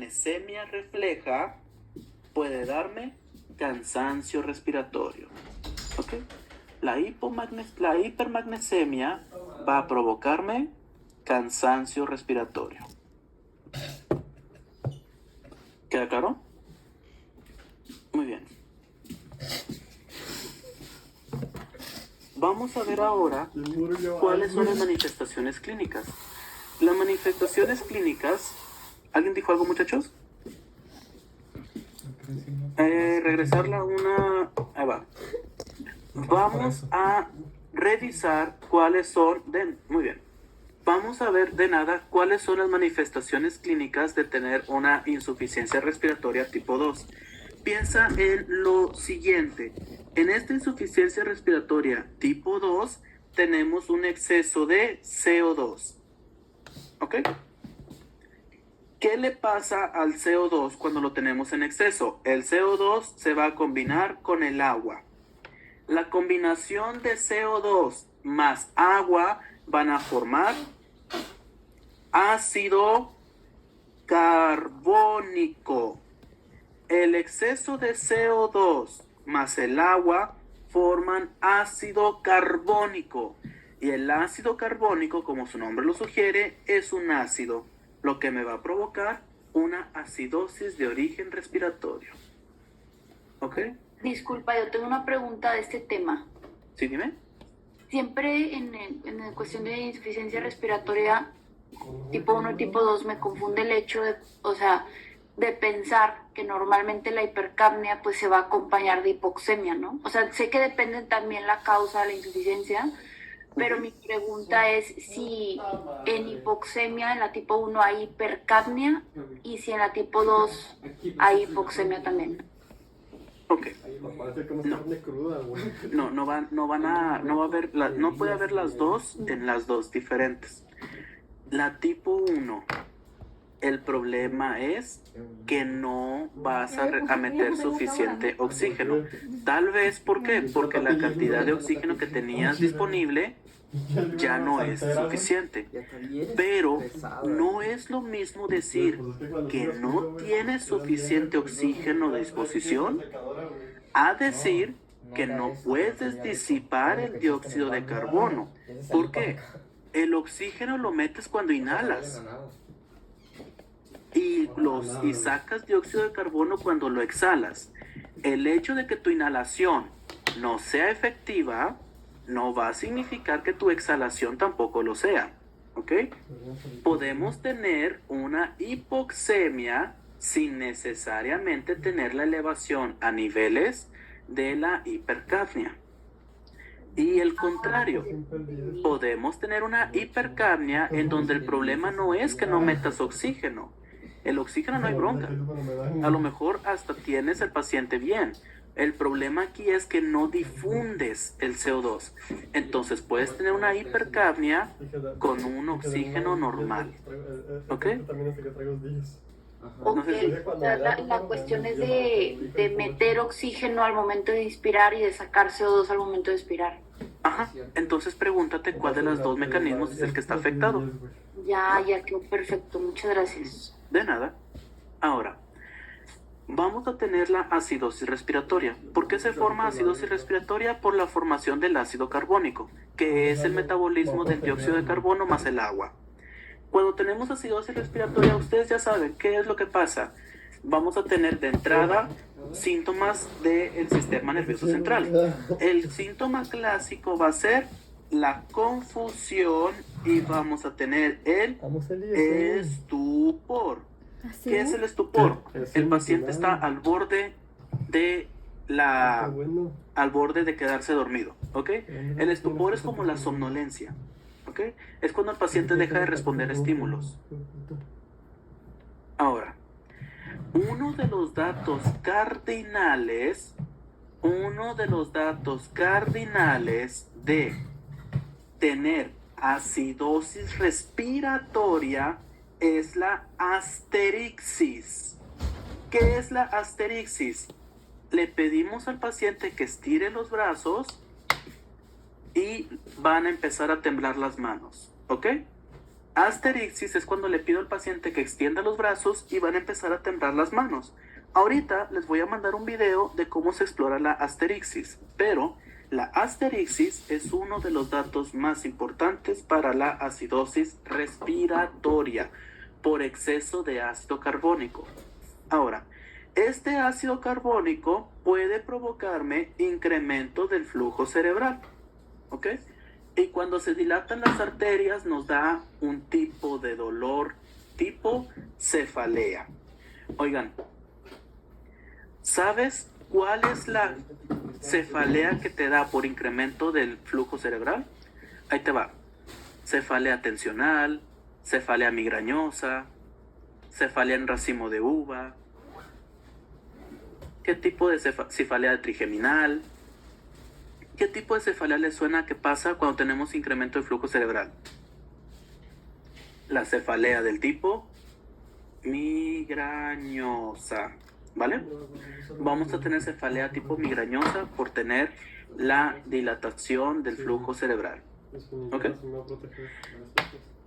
hipermagnesemia refleja puede darme cansancio respiratorio. ¿Ok? La hipermagnesemia va a provocarme cansancio respiratorio. ¿Queda claro? Muy bien. Vamos a ver ahora cuáles son las manifestaciones clínicas. Las manifestaciones clínicas... ¿Alguien dijo algo, muchachos? Regresarla una... Ahí va. Vamos a revisar cuáles son... Muy bien. Vamos a ver de nada cuáles son las manifestaciones clínicas de tener una insuficiencia respiratoria tipo 2. Piensa en lo siguiente. En esta insuficiencia respiratoria tipo 2 tenemos un exceso de CO2. ¿Ok? ¿Qué le pasa al CO2 cuando lo tenemos en exceso? El CO2 se va a combinar con el agua. La combinación de CO2 más agua van a formar ácido carbónico. El exceso de CO2 más el agua forman ácido carbónico. Y el ácido carbónico, como su nombre lo sugiere, es un ácido, lo que me va a provocar una acidosis de origen respiratorio. ¿Ok? Disculpa, yo tengo una pregunta de este tema. ¿Sí, dime? Siempre en cuestión de insuficiencia respiratoria tipo 1 y tipo 2 me confunde el hecho de pensar que normalmente la hipercapnia pues se va a acompañar de hipoxemia, ¿no? O sea, sé que depende también la causa de la insuficiencia, pero mi pregunta es si en hipoxemia, en la tipo 1 hay hipercapnia y si en la tipo 2 hay hipoxemia también. Ok. No puede haber las dos en las dos diferentes. La tipo 1, el problema es que no vas a meter suficiente oxígeno. Tal vez, ¿por qué? Porque la cantidad de oxígeno que tenías disponible ya no es suficiente. Pero no es lo mismo decir que no tienes suficiente oxígeno a disposición a decir que no puedes disipar el dióxido de carbono. ¿Por qué? El oxígeno lo metes cuando inhalas y sacas dióxido de carbono cuando lo exhalas. El hecho de que tu inhalación no sea efectiva no va a significar que tu exhalación tampoco lo sea. ¿Ok? Podemos tener una hipoxemia sin necesariamente tener la elevación a niveles de la hipercapnia. Y el contrario, podemos tener una hipercapnia en donde el problema no es que no metas oxígeno. El oxígeno no hay bronca. A lo mejor hasta tienes el paciente bien. El problema aquí es que no difundes el CO2. Entonces puedes tener una hipercapnia con un oxígeno normal. ¿Ok? Ok, la cuestión es de meter oxígeno al momento de inspirar y de sacar CO2 al momento de expirar. Ajá, entonces pregúntate cuál de los dos mecanismos es el que está afectado. Ya quedó perfecto, muchas gracias. De nada. Ahora, vamos a tener la acidosis respiratoria. ¿Por qué se forma acidosis respiratoria? Por la formación del ácido carbónico, que es el metabolismo del dióxido de carbono más el agua. Cuando tenemos acidosis respiratoria, ustedes ya saben qué es lo que pasa. Vamos a tener de entrada síntomas del sistema nervioso central. El síntoma clásico va a ser la confusión y vamos a tener el estupor. ¿Qué es el estupor? El paciente está al borde de quedarse dormido, ¿ok? El estupor es como la somnolencia, ¿ok? Es cuando el paciente deja de responder a estímulos. Ahora, uno de los datos cardinales de tener acidosis respiratoria es la asterixis. ¿Qué es la asterixis? Le pedimos al paciente que estire los brazos y van a empezar a temblar las manos, ¿ok? Asterixis es cuando le pido al paciente que extienda los brazos y van a empezar a temblar las manos. Ahorita les voy a mandar un video de cómo se explora la asterixis, pero la asterixis es uno de los datos más importantes para la acidosis respiratoria por exceso de ácido carbónico. Ahora, este ácido carbónico puede provocarme incremento del flujo cerebral, ¿ok? Y cuando se dilatan las arterias nos da un tipo de dolor tipo cefalea. Oigan, ¿sabes cuál es la cefalea que te da por incremento del flujo cerebral? Ahí te va. Cefalea tensional, cefalea migrañosa, cefalea en racimo de uva. ¿Qué tipo de cefalea trigeminal? ¿Qué tipo de cefalea les suena que pasa cuando tenemos incremento de flujo cerebral? La cefalea del tipo migrañosa, ¿vale? Vamos a tener cefalea tipo migrañosa por tener la dilatación del flujo cerebral, ¿ok?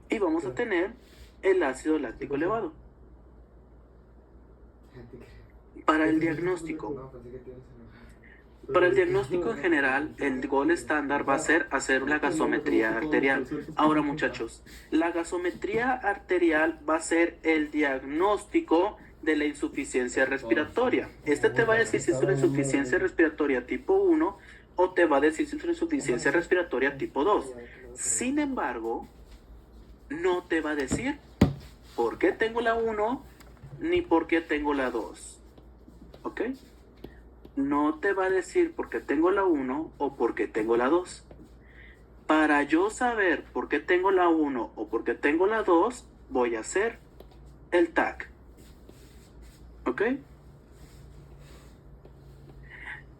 Y vamos a tener el ácido láctico elevado. Para el diagnóstico en general, el gol estándar va a ser hacer una gasometría arterial. Ahora, muchachos, la gasometría arterial va a ser el diagnóstico de la insuficiencia respiratoria. Este te va a decir si es una insuficiencia respiratoria tipo 1 o te va a decir si es una insuficiencia respiratoria tipo 2. Sin embargo, no te va a decir por qué tengo la 1 ni por qué tengo la 2. ¿Ok? No te va a decir por qué tengo la 1 o por qué tengo la 2. Para yo saber por qué tengo la 1 o por qué tengo la 2, voy a hacer el TAC. ¿Ok?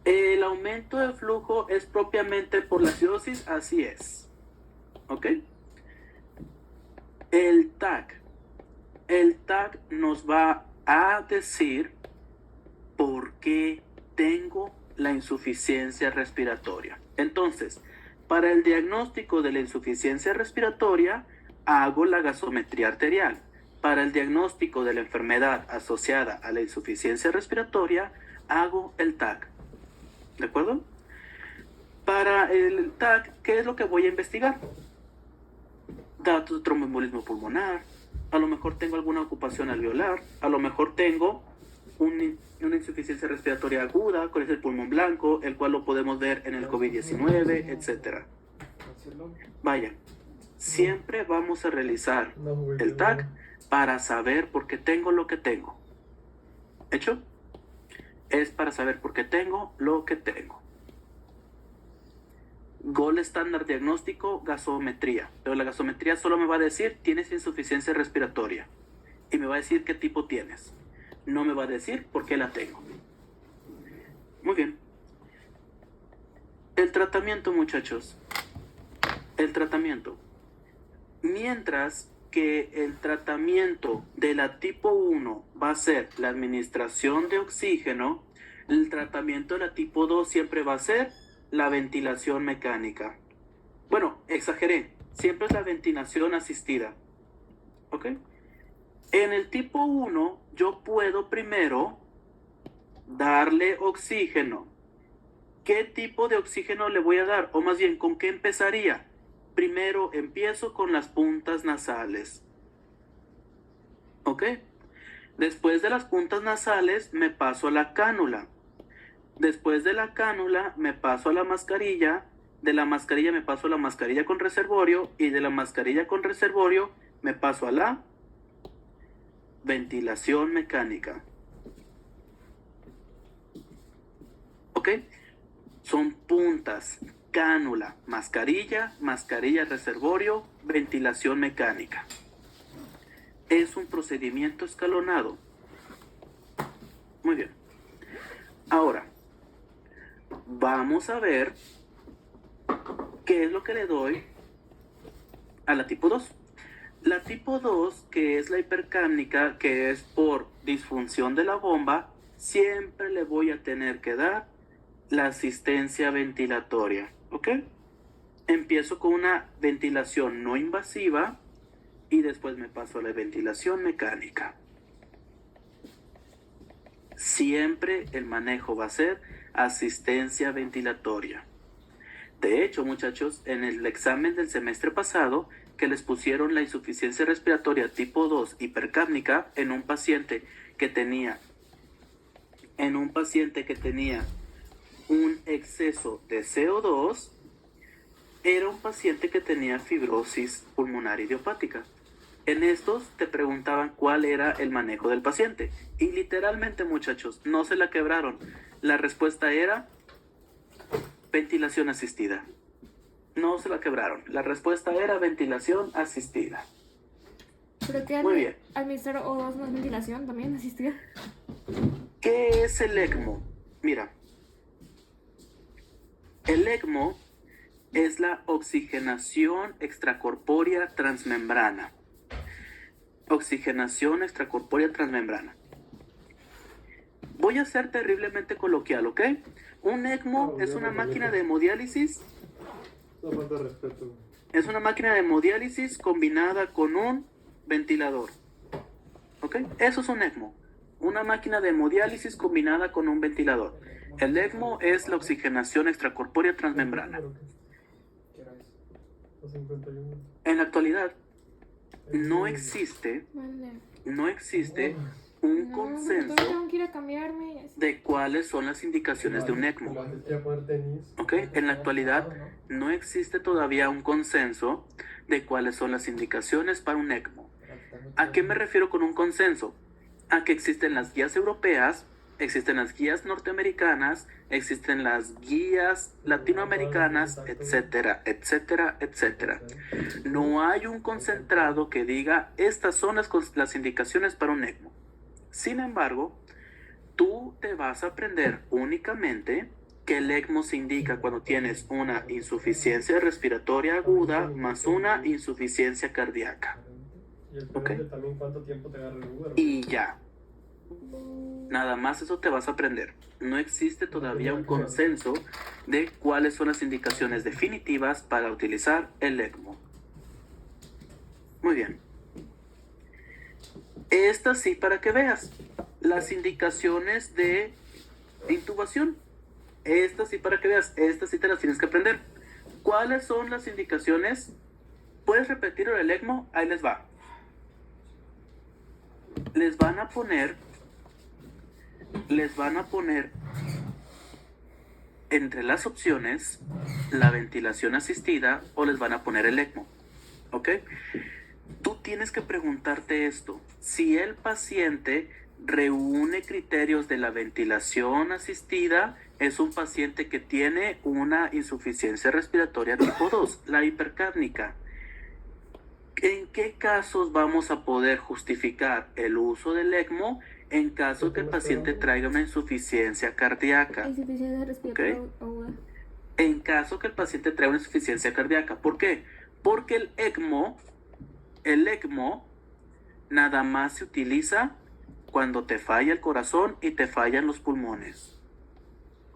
El aumento de flujo es propiamente por la acidosis, así es. ¿Ok? El TAC. El TAC nos va a decir por qué tengo la insuficiencia respiratoria. Entonces, para el diagnóstico de la insuficiencia respiratoria, hago la gasometría arterial. Para el diagnóstico de la enfermedad asociada a la insuficiencia respiratoria, hago el TAC. ¿De acuerdo? Para el TAC, ¿qué es lo que voy a investigar? Datos de tromboembolismo pulmonar, a lo mejor tengo alguna ocupación alveolar, a lo mejor tengo una insuficiencia respiratoria aguda con ese pulmón blanco, el cual lo podemos ver en el COVID-19, etc. Vaya, siempre vamos a realizar el TAC para saber por qué tengo lo que tengo. ¿Hecho? Es para saber por qué tengo lo que tengo. Gol estándar diagnóstico, gasometría. Pero la gasometría solo me va a decir, tienes insuficiencia respiratoria. Y me va a decir qué tipo tienes. No me va a decir por qué la tengo. Muy bien. El tratamiento, muchachos. El tratamiento. Mientras que el tratamiento de la tipo 1 va a ser la administración de oxígeno, el tratamiento de la tipo 2 siempre va a ser la ventilación mecánica. Bueno, exageré. Siempre es la ventilación asistida. ¿Ok? En el tipo 1, yo puedo primero darle oxígeno. ¿Qué tipo de oxígeno le voy a dar? O más bien, ¿con qué empezaría? Primero empiezo con las puntas nasales. ¿Ok? Después de las puntas nasales me paso a la cánula. Después de la cánula me paso a la mascarilla. De la mascarilla me paso a la mascarilla con reservorio. Y de la mascarilla con reservorio me paso a la ventilación mecánica. ¿Ok? Son puntas, cánula, mascarilla, mascarilla reservorio, ventilación mecánica. Es un procedimiento escalonado. Muy bien. Ahora, vamos a ver qué es lo que le doy a la tipo 2. La tipo 2, que es la hipercápnica, que es por disfunción de la bomba, siempre le voy a tener que dar la asistencia ventilatoria. ¿Ok? Empiezo con una ventilación no invasiva y después me paso a la ventilación mecánica. Siempre el manejo va a ser asistencia ventilatoria. De hecho, muchachos, en el examen del semestre pasado, que les pusieron la insuficiencia respiratoria tipo 2 hipercápnica en un paciente que tenía un exceso de CO2, era un paciente que tenía fibrosis pulmonar idiopática. En estos te preguntaban cuál era el manejo del paciente. Y literalmente, muchachos, no se la quebraron. La respuesta era ventilación asistida. No se la quebraron. La respuesta era ventilación asistida. ¿Pero qué Muy bien. administrar O2 no es ventilación también asistida? ¿Qué es el ECMO? Mira, el ECMO es la oxigenación extracorpórea transmembrana. Oxigenación extracorpórea transmembrana. Voy a ser terriblemente coloquial, ¿ok? Un ECMO es una máquina de hemodiálisis. No falta respeto. Es una máquina de hemodiálisis combinada con un ventilador. ¿Ok? Eso es un ECMO. Una máquina de hemodiálisis combinada con un ventilador. El ECMO es la oxigenación extracorpórea transmembrana. En la actualidad no existe un consenso tengo que ir a cambiarme. de cuáles son las indicaciones de un ECMO. ¿Ok? En la actualidad no existe todavía un consenso de cuáles son las indicaciones para un ECMO. ¿A qué me refiero con un consenso? A que existen las guías europeas, existen las guías norteamericanas, existen las guías latinoamericanas, etcétera, etcétera, etcétera. No hay un concentrado que diga estas son las indicaciones para un ECMO. Sin embargo, tú te vas a aprender únicamente que el ECMO se indica cuando tienes una insuficiencia respiratoria aguda más una insuficiencia cardíaca. ¿Ok? Y ya. Nada más eso te vas a aprender. No existe todavía un consenso de cuáles son las indicaciones definitivas para utilizar el ECMO. Muy bien. Estas sí, para que veas. Las indicaciones de intubación. Estas sí, para que veas. Estas sí te las tienes que aprender. ¿Cuáles son las indicaciones? ¿Puedes repetirlo el ECMO? Ahí les va. Les van a poner entre las opciones la ventilación asistida o les van a poner el ECMO. ¿Ok? Tú tienes que preguntarte esto. Si el paciente reúne criterios de la ventilación asistida, es un paciente que tiene una insuficiencia respiratoria tipo 2, la hipercápnica. ¿En qué casos vamos a poder justificar el uso del ECMO? En caso que el paciente traiga una insuficiencia cardíaca. Insuficiencia respiratoria aguda. En caso que el paciente traiga una insuficiencia cardíaca. ¿Por qué? Porque el ECMO nada más se utiliza cuando te falla el corazón y te fallan los pulmones.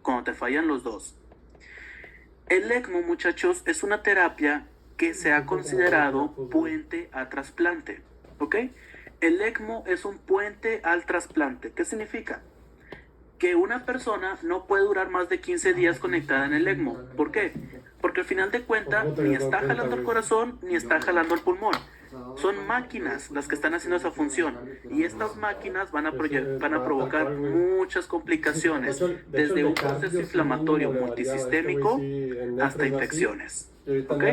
Cuando te fallan los dos. El ECMO, muchachos, es una terapia que se ha considerado puente a trasplante. ¿Ok? El ECMO es un puente al trasplante. ¿Qué significa? Que una persona no puede durar más de 15 días conectada en el ECMO. ¿Por qué? Porque al final de cuentas ni está jalando el corazón ni está jalando el pulmón. Son máquinas las que están haciendo esa función. Y estas máquinas van a provocar muchas complicaciones, desde un proceso inflamatorio multisistémico hasta infecciones. ¿Ok?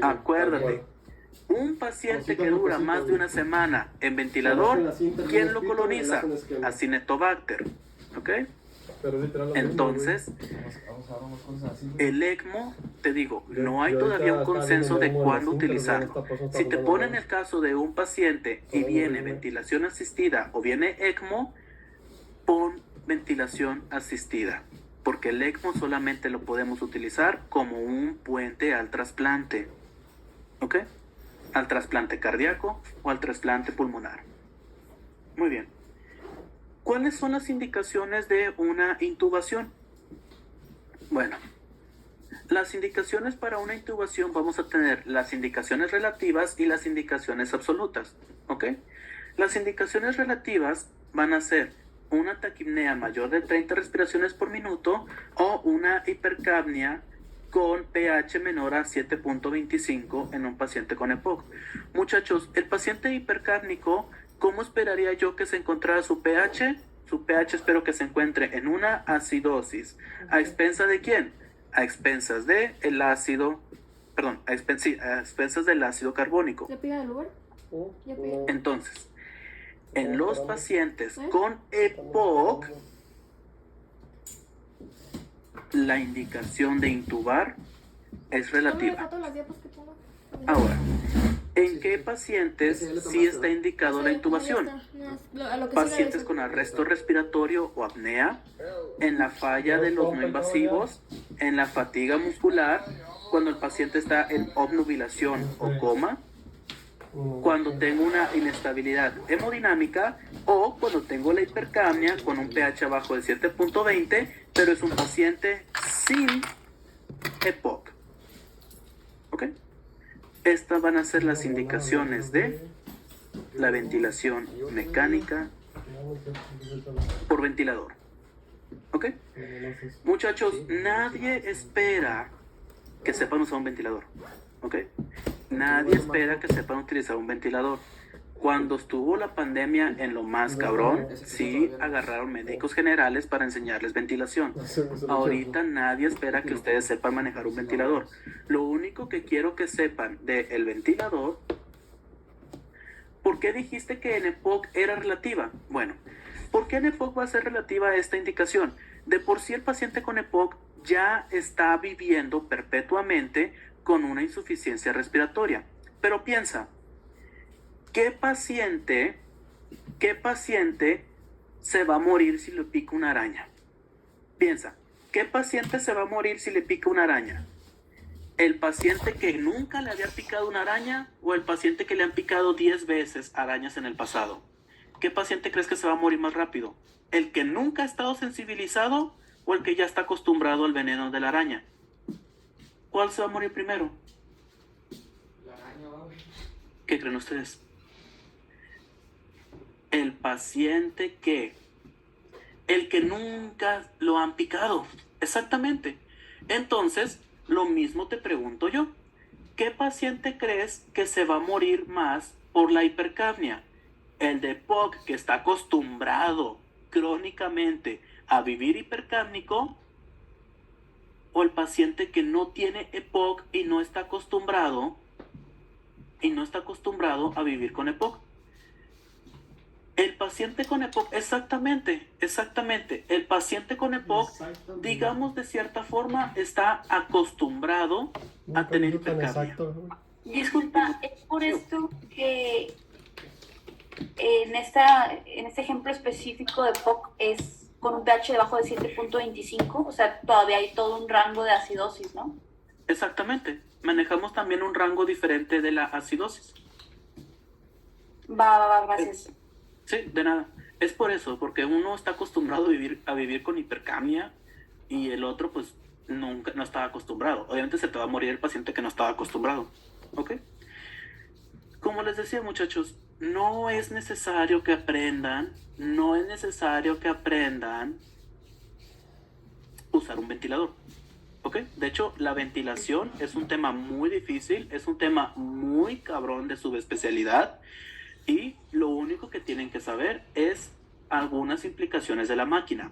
Acuérdate. Un paciente que dura más de una semana en ventilador, ¿quién lo coloniza? Acinetobacter. ¿Ok? Entonces, el ECMO, te digo, no hay todavía un consenso de cuándo utilizarlo. Si te ponen el caso de un paciente y viene ventilación asistida o viene ECMO, pon ventilación asistida, porque el ECMO solamente lo podemos utilizar como un puente al trasplante. ¿Ok? Al trasplante cardíaco o al trasplante pulmonar. Muy bien. ¿Cuáles son las indicaciones de una intubación? Bueno, Las indicaciones para una intubación vamos a tener las indicaciones relativas y las indicaciones absolutas, ¿ok? Las indicaciones relativas van a ser una taquipnea mayor de 30 respiraciones por minuto o una hipercapnia con pH menor a 7.25 en un paciente con EPOC. Muchachos, el paciente hipercápnico, ¿cómo esperaría yo que se encontrara su pH? Su pH espero que se encuentre en una acidosis. ¿A expensa de quién? A expensas de el ácido, perdón, a expensas del ácido carbónico. ¿Ya pide el Uber? ¿Ya pide? Entonces, en los pacientes con EPOC, la indicación de intubar es relativa. Foto las diapos que pongo. Ahora, ¿en qué pacientes sí está indicado la intubación? Pacientes con arresto respiratorio o apnea, en la falla de los no invasivos, en la fatiga muscular, cuando el paciente está en obnubilación o coma, cuando tengo una inestabilidad hemodinámica o cuando tengo la hipercapnia con un pH abajo de 7.20, pero es un paciente sin EPOC. ¿Ok? Estas van a ser las indicaciones de la ventilación mecánica por ventilador. ¿Ok? Muchachos, nadie espera que sepan usar un ventilador. ¿Ok? Nadie espera que sepan utilizar un ventilador. Cuando estuvo la pandemia en lo más cabrón, sí agarraron médicos generales para enseñarles ventilación. Ahorita nadie espera que ustedes sepan manejar un ventilador. Lo único que quiero que sepan del ventilador, ¿por qué dijiste que en EPOC era relativa? Bueno, ¿por qué en EPOC va a ser relativa a esta indicación? De por sí el paciente con EPOC ya está viviendo perpetuamente con una insuficiencia respiratoria. Pero piensa, ¿qué paciente se va a morir si le pica una araña? Piensa, ¿qué paciente se va a morir si le pica una araña? ¿El paciente que nunca le había picado una araña o el paciente que le han picado 10 veces arañas en el pasado? ¿Qué paciente crees que se va a morir más rápido? ¿El que nunca ha estado sensibilizado o el que ya está acostumbrado al veneno de la araña? ¿Cuál se va a morir primero? La araña, güey. ¿Qué creen ustedes? El paciente el que nunca lo han picado. Exactamente. Entonces, lo mismo te pregunto yo. ¿Qué paciente crees que se va a morir más por la hipercapnia? ¿El de EPOC que está acostumbrado crónicamente a vivir hipercápnico? ¿O el paciente que no tiene EPOC y no está acostumbrado a vivir con EPOC? El paciente con EPOC, exactamente. El paciente con EPOC, digamos de cierta forma, está acostumbrado a tener hipercapnia. Disculpa, es por esto que en este ejemplo específico de POC es con un pH debajo de 7.25, o sea, todavía hay todo un rango de acidosis, ¿no? Exactamente. Manejamos también un rango diferente de la acidosis. Va, gracias. Sí, de nada. Es por eso, porque uno está acostumbrado a vivir con hipercapnia y el otro pues no estaba acostumbrado. Obviamente se te va a morir el paciente que no estaba acostumbrado. ¿Ok? Como les decía, muchachos, no es necesario que aprendan usar un ventilador. ¿Ok? De hecho, la ventilación es un tema muy difícil, es un tema muy cabrón de subespecialidad y lo único que tienen que saber es algunas implicaciones de la máquina.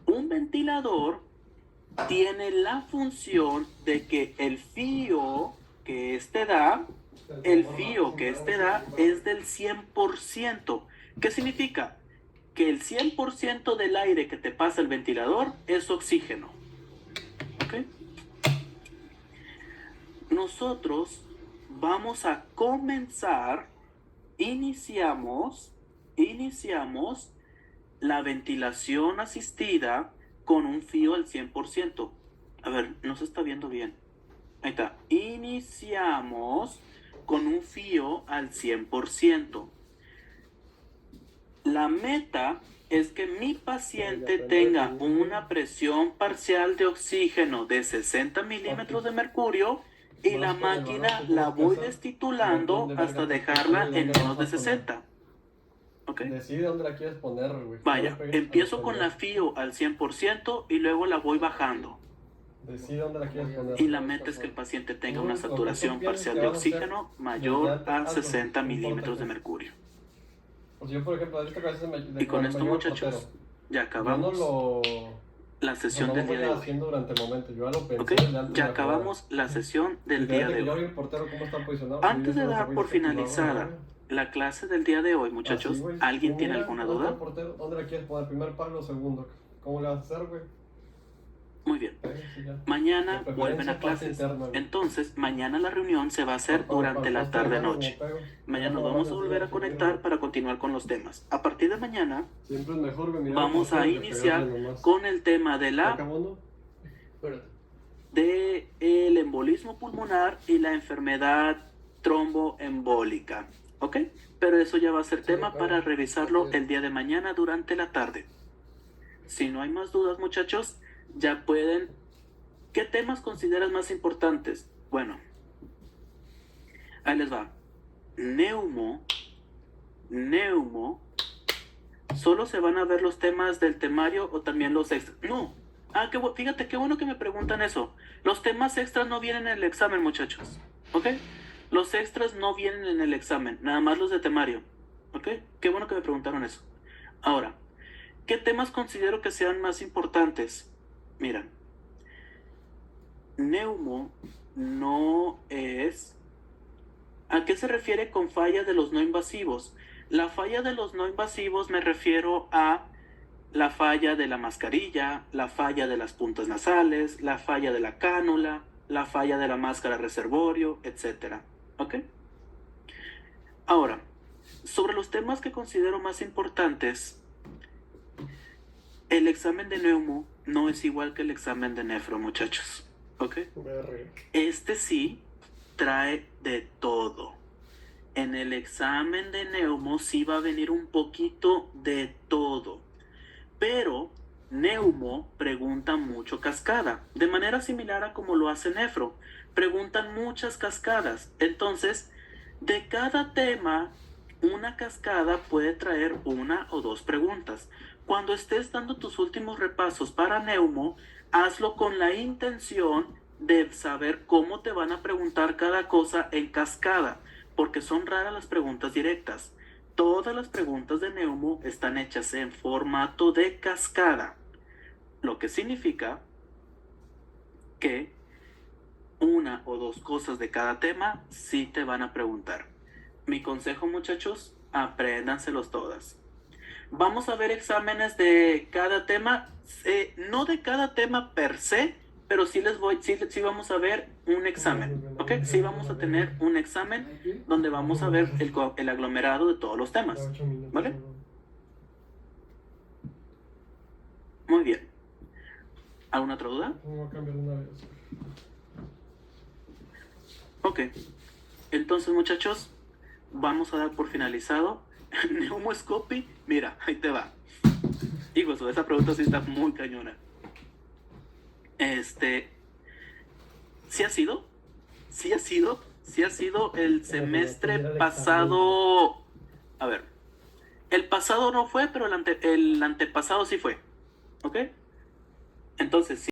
Un ventilador tiene la función de que el fío que este da es del 100%. ¿Qué significa? Que el 100% del aire que te pasa el ventilador es oxígeno. ¿Ok? Nosotros vamos a comenzar, iniciamos la ventilación asistida con un fío al 100%. A ver, no se está viendo bien. Ahí está. Iniciamos con un fío al 100%. La meta es que mi paciente tenga una presión parcial de oxígeno de 60 milímetros de mercurio y la máquina la voy destitulando hasta dejarla en menos de 60. ¿Ok? Decide dónde la quieres poner, güey. Vaya, empiezo con la FIO al 100% y luego la voy bajando. Decide dónde la quieres poner. Y la meta es que el paciente tenga una saturación parcial de oxígeno mayor a 60 milímetros de mercurio. Pues yo, por ejemplo, esta cabeza Y con esto, muchachos, ya acabamos la sesión del día de hoy. Haciendo durante el momento. Yo lo pensé, ¿Ok? Ya acabamos la sesión del día de hoy. Antes de dar por finalizada la clase del día de hoy, muchachos, ¿alguien tiene alguna duda? ¿Dónde la quieres poner? ¿Primer palo o segundo? ¿Cómo le vas a hacer, güey? Muy bien. Mañana vuelven a clases. Entonces, mañana la reunión se va a hacer durante la tarde-noche. Mañana nos vamos a volver a conectar para continuar con los temas. A partir de mañana, vamos a iniciar con el tema de el embolismo pulmonar y la enfermedad tromboembólica. ¿Ok? Pero eso ya va a ser tema para revisarlo el día de mañana durante la tarde. Si no hay más dudas, muchachos, ya pueden. ¿Qué temas consideras más importantes? Bueno, ahí les va. Neumo. ¿Solo se van a ver los temas del temario o también los extras? No. Fíjate, qué bueno que me preguntan eso. Los temas extras no vienen en el examen, muchachos. ¿Ok? Los extras no vienen en el examen, nada más los de temario. ¿Ok? Qué bueno que me preguntaron eso. Ahora, ¿qué temas considero que sean más importantes? Mira, neumo no es... ¿A qué se refiere con falla de los no invasivos? La falla de los no invasivos me refiero a la falla de la mascarilla, la falla de las puntas nasales, la falla de la cánula, la falla de la máscara reservorio, etc. ¿Ok? Ahora, sobre los temas que considero más importantes, el examen de neumo no es igual que el examen de nefro, muchachos. ¿Ok? Este sí trae de todo. En el examen de neumo sí va a venir un poquito de todo. Pero neumo pregunta mucho cascada, de manera similar a como lo hace nefro. Preguntan muchas cascadas. Entonces, de cada tema, una cascada puede traer una o dos preguntas. Cuando estés dando tus últimos repasos para neumo, hazlo con la intención de saber cómo te van a preguntar cada cosa en cascada, porque son raras las preguntas directas. Todas las preguntas de neumo están hechas en formato de cascada, lo que significa que una o dos cosas de cada tema sí te van a preguntar. Mi consejo, muchachos, apréndanselos todas. Vamos a ver exámenes de cada tema, no de cada tema per se, pero sí vamos a ver un examen, ¿ok? Sí vamos a tener un examen donde vamos a ver el aglomerado de todos los temas, ¿vale? Muy bien. ¿Alguna otra duda? Ok. Entonces, muchachos, vamos a dar por finalizado Neumoscopy. Mira, ahí te va. Hijo, esa pregunta sí está muy cañona. ¿Sí ha sido? ¿Sí ha sido el semestre pasado? A ver, el pasado no fue, pero el antepasado sí fue. ¿Ok? Entonces, sí.